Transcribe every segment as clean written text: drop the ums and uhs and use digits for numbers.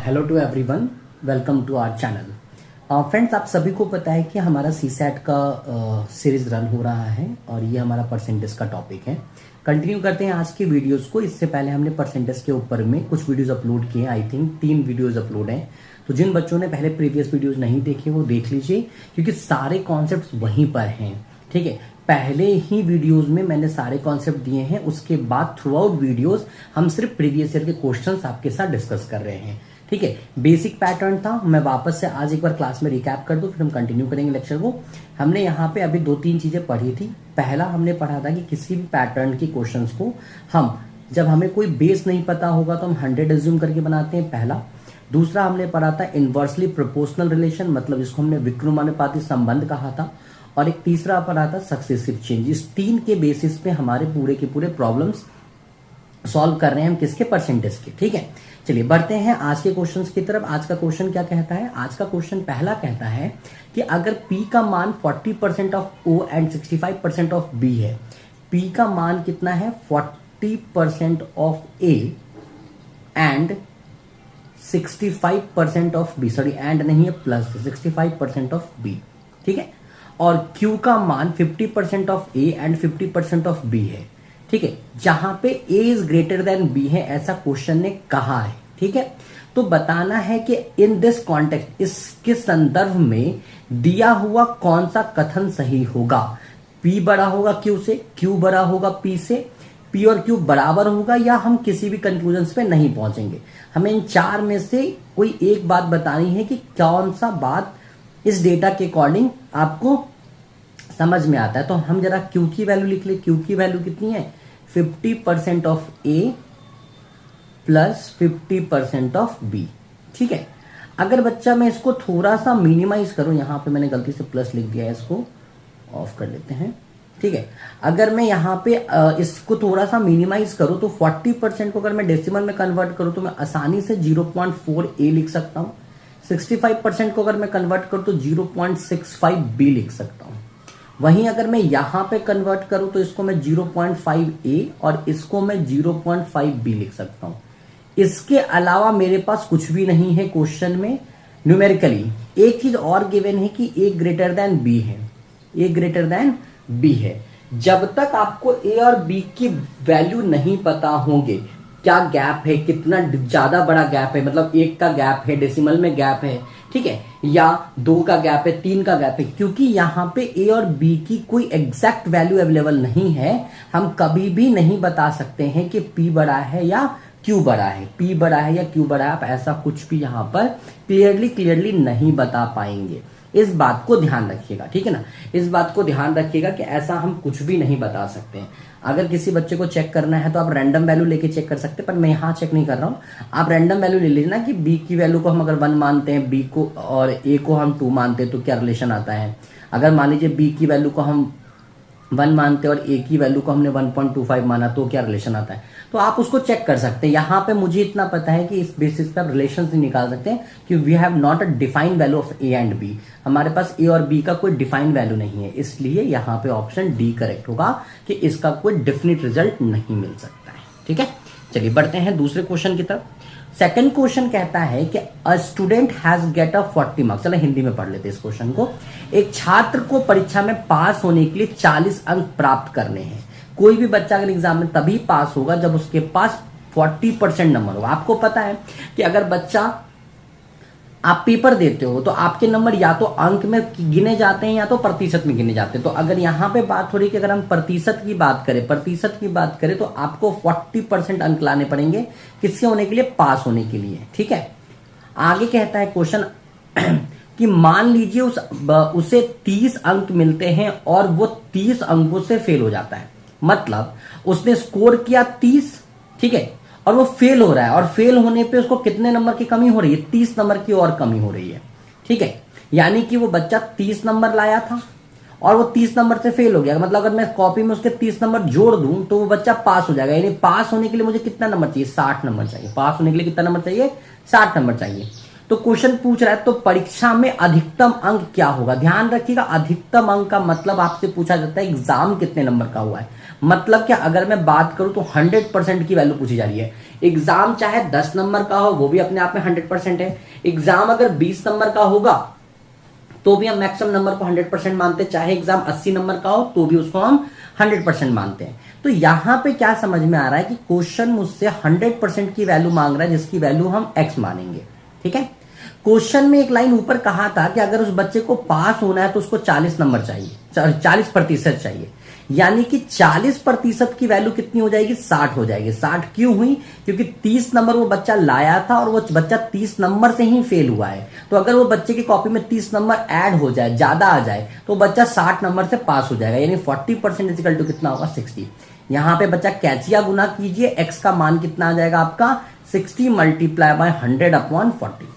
Hello to everyone, welcome to our channel. Friends, आप सभी को पता है कि हमारा सीसैट का सीरीज रन हो रहा है और ये हमारा परसेंटेज का टॉपिक है। कंटिन्यू करते हैं आज की वीडियोस को। इससे पहले हमने परसेंटेज के ऊपर में कुछ वीडियोस अपलोड किए हैं। आई थिंक 3 वीडियोस अपलोड हैं। तो जिन बच्चों ने पहले प्रीवियस वीडियोस नहीं देखे वो देख लीजिए, क्योंकि सारे कॉन्सेप्ट वहीं पर हैं। ठीक है, पहले ही वीडियोस में मैंने सारे कॉन्सेप्ट दिए हैं। उसके बाद थ्रू आउट वीडियोस हम सिर्फ प्रीवियस ईयर के क्वेश्चंस आपके साथ डिस्कस कर रहे हैं। ठीक है, बेसिक पैटर्न था। मैं वापस से आज एक बार क्लास में रिकैप कर दूं, फिर हम कंटिन्यू करेंगे लेक्चर को। हमने यहाँ पे अभी 2-3 चीजें पढ़ी थी। पहला हमने पढ़ा था कि किसी भी पैटर्न के क्वेश्चंस को हम, जब हमें कोई बेस नहीं पता होगा तो हम 100 एज्यूम करके बनाते हैं, पहला। दूसरा हमने पढ़ा था इनवर्सली प्रोपोर्शनल रिलेशन, मतलब जिसको हमने विक्रमानुपाती संबंध कहा था। और एक तीसरा पढ़ा था सक्सेसिव चेंज। इस 3 के बेसिस पे हमारे पूरे के पूरे प्रॉब्लम्स सॉल्व कर रहे हैं हम, किसके? परसेंटेज के। ठीक है, चलिए बढ़ते हैं आज के क्वेश्चंस की तरफ। आज का क्वेश्चन क्या कहता है? आज का क्वेश्चन पहला कहता है कि अगर P का मान 40% of O and 65% of B है। P का मान कितना है? 40% of A and 65% of B। Sorry, and नहीं है, प्लस 65% ऑफ B। ठीक है, और Q का मान 50% of A and 50% of B है। ठीक है, जहां पे A is greater than B है, ऐसा क्वेश्चन ने कहा है। ठीक है, तो बताना है कि इन दिस कॉन्टेक्स्ट, इसके संदर्भ में दिया हुआ कौन सा कथन सही होगा। P बड़ा होगा Q से, Q बड़ा होगा P से, P और Q बराबर होगा, या हम किसी भी कंक्लूजन पे नहीं पहुंचेंगे। हमें इन 4 में से कोई एक बात बतानी है कि कौन सा बात इस डेटा के अकॉर्डिंग आपको समझ में आता है। तो हम जरा Q की वैल्यू लिख ले। Q की वैल्यू कितनी है? 50% of A plus 50% of B। ठीक है, अगर बच्चा मैं इसको थोड़ा सा मिनिमाइज करूं, यहां पे मैंने गलती से प्लस लिख दिया है, इसको ऑफ कर लेते हैं। ठीक है, अगर मैं यहां पे इसको थोड़ा सा मिनिमाइज करूं तो 40% को अगर मैं डेसिमल में कन्वर्ट करूं तो मैं आसानी से 0.4 A लिख सकता हूं। 65% को अगर मैं कन्वर्ट करूं तो 0.65 B लिख सकता हूं। वहीं अगर मैं यहां पे कन्वर्ट करूं तो इसको मैं 0.5 A और इसको मैं 0.5 B लिख सकता हूं। इसके अलावा मेरे पास कुछ भी नहीं है क्वेश्चन में न्यूमेरिकली। एक चीज और गिवन है कि A ग्रेटर देन B है, A ग्रेटर देन B है। जब तक आपको A और B की वैल्यू नहीं पता होंगे, क्या गैप है, कितना ज्यादा बड़ा गैप है, मतलब 1 का गैप है, डेसिमल में गैप है, ठीक है, या 2 का गैप है, 3 का गैप है, क्योंकि यहां पे A और B की कोई एग्जैक्ट वैल्यू अवेलेबल नहीं है, हम कभी भी नहीं बता सकते हैं कि P बड़ा है या Q बड़ा है, P बड़ा है या Q बड़ा है। आप ऐसा कुछ भी यहां पर क्लियरली नहीं बता पाएंगे। इस बात को ध्यान रखिएगा, ठीक है ना। इस बात को ध्यान रखिएगा कि ऐसा हम कुछ भी नहीं बता सकते हैं। अगर किसी बच्चे को चेक करना है तो आप रैंडम वैल्यू लेके चेक कर सकते हैं, पर मैं यहां चेक नहीं कर रहा हूं। आप रैंडम वैल्यू ले लीजिए ना कि B की वैल्यू को हम अगर 1 मानते हैं, B को और A को हम 2 मानते हैं, तो क्या रिलेशन आता है। अगर मान लीजिए B की वैल्यू को हम 1 मानते हैं और A की वैल्यू को हमने 1.25 माना, तो क्या रिलेशन आता है। तो आप उसको चेक कर सकते हैं। यहां पे मुझे इतना पता है कि इस बेसिस पे आप रिलेशन निकाल सकते हैं कि we have not a defined value of A and B। हमारे पास A और B का कोई डिफाइंड वैल्यू नहीं है, इसलिए यहां पे ऑप्शन डी करेक्ट होगा कि इसका कोई डेफिनेट रिजल्ट नहीं मिल सकता है। ठीक है, चलिए बढ़ते हैं दूसरे क्वेश्चन की तरफ। सेकंड क्वेश्चन कहता है कि a student has get a 40 marks. चलो हिंदी में पढ़ लेते हैं इस क्वेश्चन को। एक छात्र को परीक्षा में पास होने के लिए 40 अंक प्राप्त करने हैं। कोई भी बच्चा अगर एग्जाम में तभी पास होगा जब उसके पास 40% नंबर होगा। आपको पता है कि अगर बच्चा, आप पेपर देते हो तो आपके नंबर या तो अंक में गिने जाते हैं या तो प्रतिशत में गिने जाते हैं। तो अगर यहां पे बात हो रही है कि अगर हम प्रतिशत की बात करें तो आपको 40% अंक लाने पड़ेंगे किससे होने के लिए? पास होने के लिए। ठीक है, आगे कहता है क्वेश्चन कि मान लीजिए उसे 30 अंक मिलते हैं और वो 30 अंकों से फेल हो जाता है। मतलब उसने स्कोर किया 30, ठीक है, और वो फेल हो रहा है, और फेल होने पे उसको कितने नंबर की कमी हो रही है? 30 नंबर की और कमी हो रही है। ठीक है, यानी कि वो बच्चा 30 नंबर लाया था और वो 30 नंबर से फेल हो गया। मतलब अगर मैं कॉपी में उसके 30 नंबर जोड़ दूं तो वो बच्चा पास हो जाएगा। यानी पास होने के लिए मुझे कितना नंबर चाहिए? 60 नंबर चाहिए। पास होने के लिए कितना नंबर चाहिए? 60 नंबर चाहिए। तो क्वेश्चन पूछ रहा है तो परीक्षा में अधिकतम अंक क्या होगा। ध्यान रखिएगा, अधिकतम अंक का मतलब आपसे पूछा जाता है एग्जाम कितने नंबर का हुआ है। मतलब क्या, अगर मैं बात करूं तो 100% की वैल्यू पूछी जा रही है। एग्जाम चाहे 10 नंबर का हो वो भी अपने आप में 100% है। एग्जाम अगर 20 नंबर का होगा तो भी हम मैक्सिमम नंबर को 100% मानते हैं। चाहे एग्जाम 80 नंबर का हो तो भी उसको हम 100% मानते हैं। तो यहां पे क्या समझ में आ रहा है कि क्वेश्चन मुझसे 100% की वैल्यू मांग रहा है जिसकी वैल्यू हम x मानेंगे। ठीक है, क्वेश्चन में एक लाइन ऊपर कहा था कि अगर उस बच्चे को पास होना है तो उसको 40 नंबर चाहिए, 40% चाहिए। यानी कि 40% की वैल्यू कितनी हो जाएगी, 60 हो जाएगी। 60 क्यों हुई, क्योंकि 30 नंबर वो बच्चा लाया था और वो बच्चा 30 नंबर से ही फेल हुआ है। तो अगर वो बच्चे की कॉपी में 30 नंबर ऐड हो जाए, ज्यादा आ जाए, तो बच्चा 60 नंबर से पास हो जाएगा। यानी 40% इक्वल टू कितना होगा, 60। यहां पे बच्चा कैचिया गुना कीजिए, x का मान कितना आ जाएगा आपका 60 मल्टीप्लाई बाय 100/40।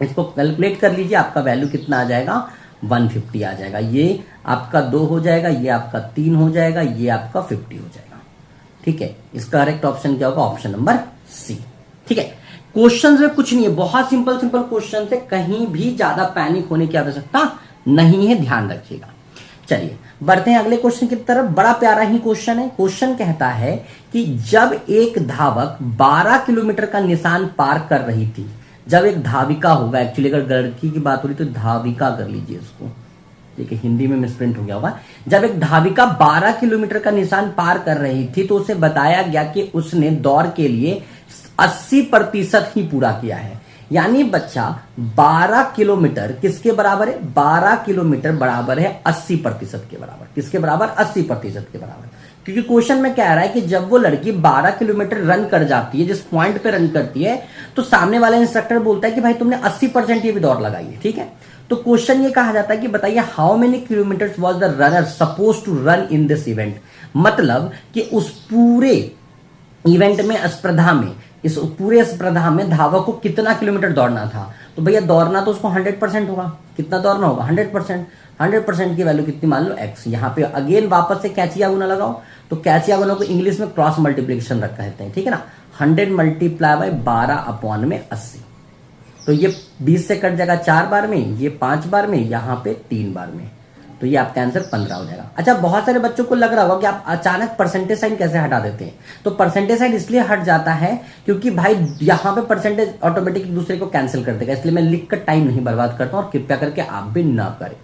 इसको कैलकुलेट कर लीजिए, आपका वैल्यू कितना आ जाएगा, 150 आ जाएगा। ये आपका 2 हो जाएगा, ये आपका 3 हो जाएगा, ये आपका 50 हो जाएगा। ठीक है, इसका करेक्ट ऑप्शन क्या होगा, ऑप्शन नंबर सी। ठीक है, क्वेश्चंस में कुछ नहीं है, बहुत सिंपल सिंपल क्वेश्चन है, कहीं भी ज्यादा पैनिक होने की आवश्यकता नहीं है, ध्यान रखिएगा। चलिए बढ़ते हैं अगले क्वेश्चन की तरफ। बड़ा प्यारा ही क्वेश्चन है। क्वेश्चन कहता है कि जब एक धावक 12 किलोमीटर का निशान पार कर रही थी, जब एक धाविका होगा, एक्चुअली अगर लड़की की बात हो रही तो धाविका कर लीजिए इसको, देखिए हिंदी में मिसप्रिंट हो गया होगा। जब एक धाविका 12 किलोमीटर का निशान पार कर रही थी तो उसे बताया गया कि उसने दौड़ के लिए 80% ही पूरा किया है। यानी बच्चा 12 किलोमीटर किसके बराबर है, 12 किलोमीटर बराबर है 80% के बराबर। किसके बराबर, 80% के बराबर। क्योंकि क्वेश्चन में क्या आ रहा है कि जब वो लड़की 12 किलोमीटर रन कर जाती है, जिस पॉइंट पे रन करती है, तो सामने वाला इंस्ट्रक्टर बोलता है कि भाई तुमने 80% ये भी दौड़ लगाई है। ठीक है, तो क्वेश्चन ये कहा जाता है कि बताइए how many kilometres was the runner suppose to run in this event. मतलब कि उस पूरे इवेंट में, स्पर्धा में, इस पूरे स्पर्धा में धावक को कितना किलोमीटर दौड़ना था। तो भैया दौड़ना तो उसको 100% होगा। कितना दौड़ना होगा, 100%। 100% की वैल्यू कितनी मान लो, x। यहां पे अगेन वापस से कैचिया गुना लगाओ, तो कैचिया गुना को इंग्लिश में क्रॉस मल्टीप्लिकेशन रख कहते हैं। ठीक है ना, 100 मल्टीप्लाई बाय 12/80। तो ये 20 से कट जाएगा 4 बार में, ये 5 बार में, यहां पे 3 बार में। तो ये आपका आंसर 15 हो जाएगा। अच्छा, बहुत सारे बच्चों को लग रहा होगा कि आप अचानक परसेंटेज साइन कैसे हटा देते हैं। तो परसेंटेज साइन इसलिए हट जाता है क्योंकि भाई यहां पे परसेंटेज ऑटोमेटिक एक दूसरे को कैंसिल कर देगा, इसलिए मैं लिखकर टाइम नहीं बर्बाद करता हूं, और कृपया करके आप भी ना करें।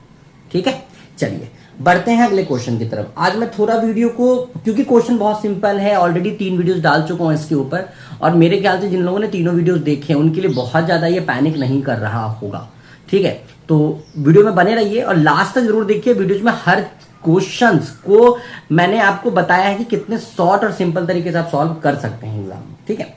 ठीक है, चलिए बढ़ते हैं अगले क्वेश्चन की तरफ। आज मैं थोड़ा वीडियो को, क्योंकि क्वेश्चन बहुत सिंपल है, ऑलरेडी 3 वीडियोस डाल चुका हूं इसके ऊपर, और मेरे ख्याल से जिन लोगों ने तीनों वीडियोस देखे हैं उनके लिए बहुत ज्यादा ये पैनिक नहीं कर रहा होगा। ठीक है, तो वीडियो में बने रहिए और लास्ट तक जरूर देखिए। वीडियोज में हर क्वेश्चंस को मैंने आपको बताया है कि कितने शॉर्ट और सिंपल तरीके से आप सॉल्व कर सकते हैं एग्जाम में। ठीक है,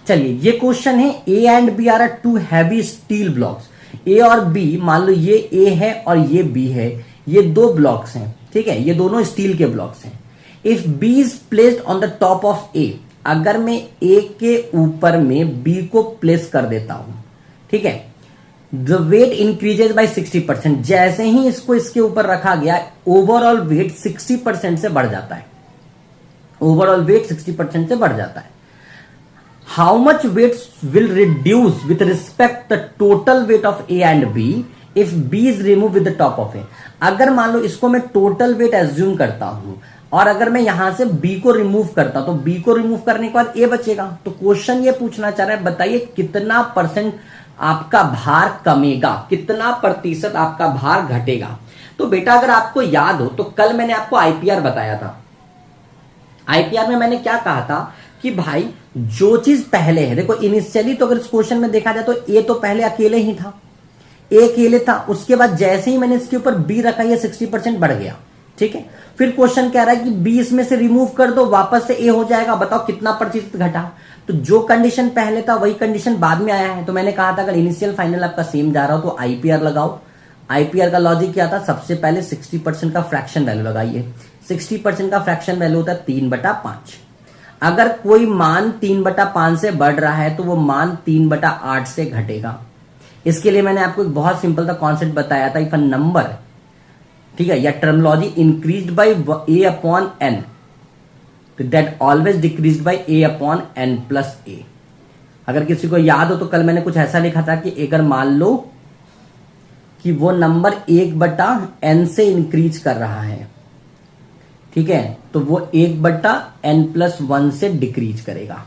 चलिए ये क्वेश्चन है, A and B are 2 heavy steel blocks. A और बी, मान लो ये ए है और ये बी है, ये 2 ब्लॉक्स हैं। ठीक है, ये दोनों स्टील के ब्लॉक्स हैं। If B is placed on the top of A, अगर मैं ए के ऊपर में बी को प्लेस कर देता हूं, ठीक है, द वेट इंक्रीजेज बाय 60%। जैसे ही इसको इसके ऊपर रखा गया, ओवरऑल वेट 60% से बढ़ जाता है। ओवरऑल वेट 60% से बढ़ जाता है। How much weight will reduce with respect the total weight of A and B if B is remove with the top of A. अगर मान लो इसको मैं टोटल वेट एज्यूम करता हूं और अगर मैं यहां से बी को रिमूव करता तो बी को रिमूव करने के बाद ए बचेगा। तो क्वेश्चन ये पूछना चाह रहा है, बताइए कितना परसेंट आपका भार कमेगा, कितना प्रतिशत आपका भार घटेगा। तो बेटा अगर आपको याद हो तो कल मैंने आपको आईपीआर बताया था। आईपीआर में मैंने क्या कहा था कि भाई जो चीज पहले है, देखो इनिशियली तो अगर इस क्वेश्चन में देखा जाए तो ए तो पहले अकेले ही था, ए अकेले था, उसके बाद जैसे ही मैंने इसके ऊपर बी रखा ये 60% बढ़ गया। ठीक है, फिर क्वेश्चन कह रहा है कि बी इसमें से रिमूव कर दो, वापस से ए हो जाएगा, बताओ कितना प्रतिशत घटा। तो जो कंडीशन पहले था वही कंडीशन बाद में आया है। तो मैंने कहा था अगर इनिशियल फाइनल आपका सेम जा रहा हो तो आईपीआर लगाओ। आईपीआर का लॉजिक क्या था, सबसे पहले 60% का फ्रैक्शन वैल्यू लगाइए। 60% का फ्रैक्शन वैल्यू होता है 3/5। अगर कोई मान 3/5 से बढ़ रहा है तो वो मान 3/8 से घटेगा। इसके लिए मैंने आपको एक बहुत सिंपल सा कॉन्सेप्ट बताया था, इफ अ नंबर, ठीक है, या terminology increased by a/n, that always decreased bye a/n+a। अगर किसी को याद हो तो कल मैंने कुछ ऐसा लिखा था कि अगर मान लो कि वो नंबर 1/n से इंक्रीज कर रहा है, ठीक है, तो वो 1/n+1 से डिक्रीज करेगा।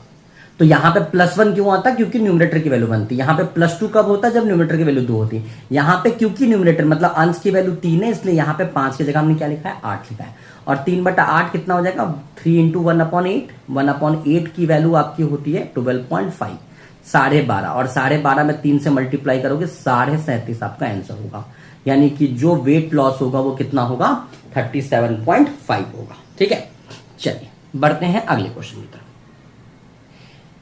तो यहां पे +1 क्यों आता? क्योंकि न्यूमरेटर की वैल्यू बनती है। यहां पे +2 कब होता है? जब न्यूमरेटर की वैल्यू 2 होती है। यहां पे क्योंकि न्यूमरेटर मतलब अंश की वैल्यू 3 है, इसलिए यहां पे 5 की जगह हमने क्या लिखा है? 8 लिखा है। और 3/8 कितना हो जाएगा? 3 × 1/8। 1/8 की वैल्यू आपकी होती है 12.5, 12.5। और 12.5 में 3 से मल्टीप्लाई करोगे 37.5 आपका आंसर होगा। यानी कि जो वेट लॉस होगा वो कितना होगा? 37.5 होगा। ठीक है, चलिए बढ़ते हैं अगले क्वेश्चन की तरफ।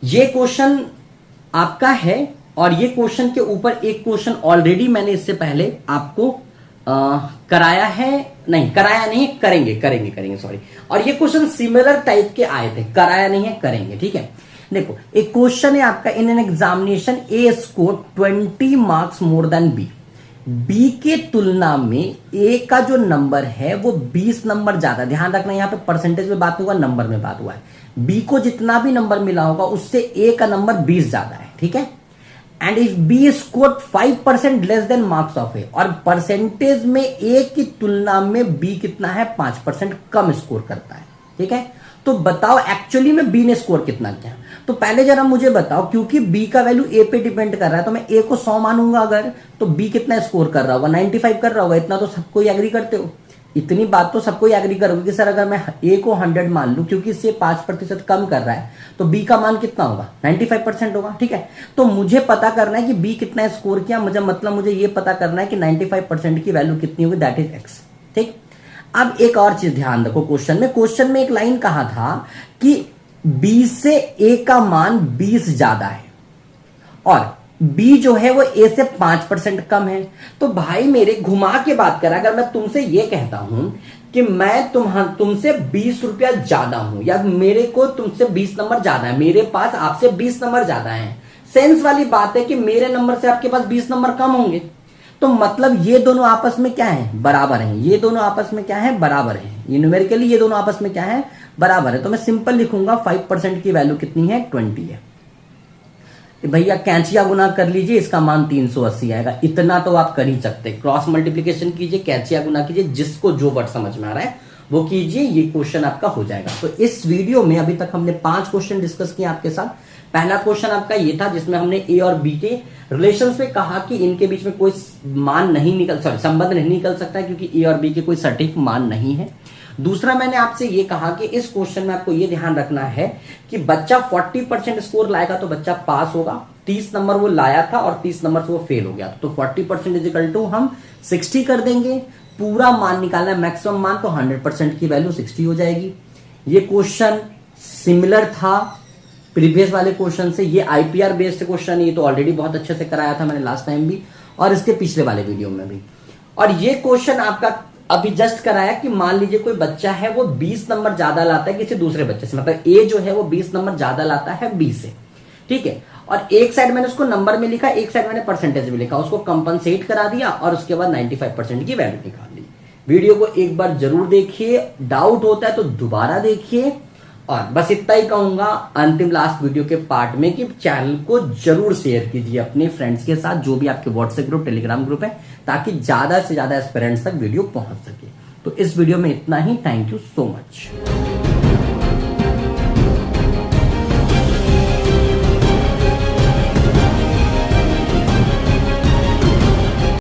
ये क्वेश्चन आपका है और ये क्वेश्चन के ऊपर एक क्वेश्चन ऑलरेडी मैंने इससे पहले आपको कराया है, नहीं कराया नहीं, करेंगे सॉरी। और ये क्वेश्चन सिमिलर टाइप के आए थे, कराया नहीं है, करेंगे। ठीक है, देखो एक क्वेश्चन है आपका, in an examination A score 20 marks more than B. B के तुलना में ए का जो नंबर है वो 20 नंबर ज्यादा। ध्यान रखना यहां पे परसेंटेज में बात हुआ, नंबर में बात हुआ है। बी को जितना भी नंबर मिला होगा उससे ए का नंबर 20 ज्यादा है। ठीक है, and if B score 5% less than marks of A, और परसेंटेज में ए की तुलना में बी कितना है? 5% कम स्कोर करता है। ठीक है, तो बताओ एक्चुअली में बी ने स्कोर कितना किया? तो पहले जरा मुझे बताओ, क्योंकि बी का वैल्यू ए पे डिपेंड कर रहा है, तो मैं ए को 100 मानूंगा अगर, तो बी कितना स्कोर कर रहा होगा? 95 कर रहा होगा। इतना तो सबको ही एग्री करते हो, इतनी बात तो सबको ही एग्री करोगे कि सर अगर मैं ए को 100 मान लूं, क्योंकि इससे 5% कम कर रहा है, तो बी का मान कितना होगा? 95% होगा। ठीक है, तो मुझे पता करना है कि बी कितना स्कोर किया, मुझे ये पता करना है कि 95% की वैल्यू कितनी होगी, दैट इज एक्स। ठीक, अब एक और चीज ध्यान रखो, क्वेश्चन में एक लाइन कहा था कि बी से ए का मान 20 ज्यादा है और बी जो है वो ए से 5% कम है। तो भाई मेरे घुमा के बात करा, अगर मैं तुमसे ये कहता हूं कि मैं तुमसे 20 रुपया ज्यादा हूं, या मेरे को तुमसे 20 नंबर ज्यादा है, मेरे पास आपसे 20 नंबर ज्यादा है, सेंस वाली बात है कि मेरे नंबर से आपके पास 20 नंबर कम होंगे। तो मतलब ये दोनों आपस में क्या है? बराबर हैं। ये दोनों आपस में क्या है? बराबर है। ये न्यूमेरिकली ये दोनों आपस में क्या है? बराबर है। तो मैं सिंपल लिखूंगा 5% की वैल्यू कितनी है? 20 है। भैया कैंचिया गुना कर लीजिए, इसका मान 380 आएगा। इतना तो आप कर ही सकते, क्रॉस मल्टीप्लिकेशन कीजिए, कैंचिया गुना कीजिए, जिसको जो वर्ड समझ में आ रहा है वो कीजिए, ये क्वेश्चन आपका हो जाएगा। तो इस वीडियो में अभी तक हमने 5 क्वेश्चन डिस्कस किए आपके साथ। पहला क्वेश्चन आपका ये था जिसमें हमने ए और बी के रिलेशन में कहा कि इनके बीच में कोई मान नहीं निकल, संबंध नहीं निकल सकता है, क्योंकि ए और बी के कोई सटीक मान नहीं है। दूसरा मैंने आपसे ये कहा कि इस क्वेश्चन में आपको ये ध्यान रखना है कि बच्चा 40% स्कोर लाएगा तो बच्चा पास होगा। 30 नंबर वो लाया था और 30 नंबर से वो फेल हो गया, तो 40% इज इक्वल टू हम 60 कर देंगे। पूरा मान निकालना है, मैक्सिमम मान, तो 100% की वैल्यू 60 हो जाएगी। ये क्वेश्चन सिमिलर था प्रीवियस वाले क्वेश्चन से। ये आईपीआर बेस्ड क्वेश्चन, ये तो ऑलरेडी बहुत अच्छे से कराया था मैंने लास्ट टाइम भी और इसके पिछले वाले वीडियो में भी। और ये क्वेश्चन आपका अभी जस्ट कराया कि मान लीजिए कोई बच्चा है वो 20 नंबर ज्यादा लाता है किसी दूसरे बच्चे से, मतलब ए जो है वो 20 नंबर ज्यादा लाता है बी से। ठीक है, और एक साइड मैंने उसको नंबर में लिखा, एक साइड मैंने परसेंटेज में लिखा, उसको कंपनसेट करा दिया और उसके बाद 95% की वैल्यू निकाल ली। वीडियो को एक बार जरूर देखिए, डाउट होता है तो दोबारा देखिए। और बस इतना ही कहूंगा अंतिम लास्ट वीडियो के पार्ट में कि चैनल को जरूर शेयर कीजिए अपने फ्रेंड्स के साथ, जो भी आपके व्हाट्सएप ग्रुप, टेलीग्राम ग्रुप है, ताकि ज्यादा से ज्यादा एस्पिरेंट्स तक वीडियो पहुंच सके। तो इस वीडियो में इतना ही। Thank you so much.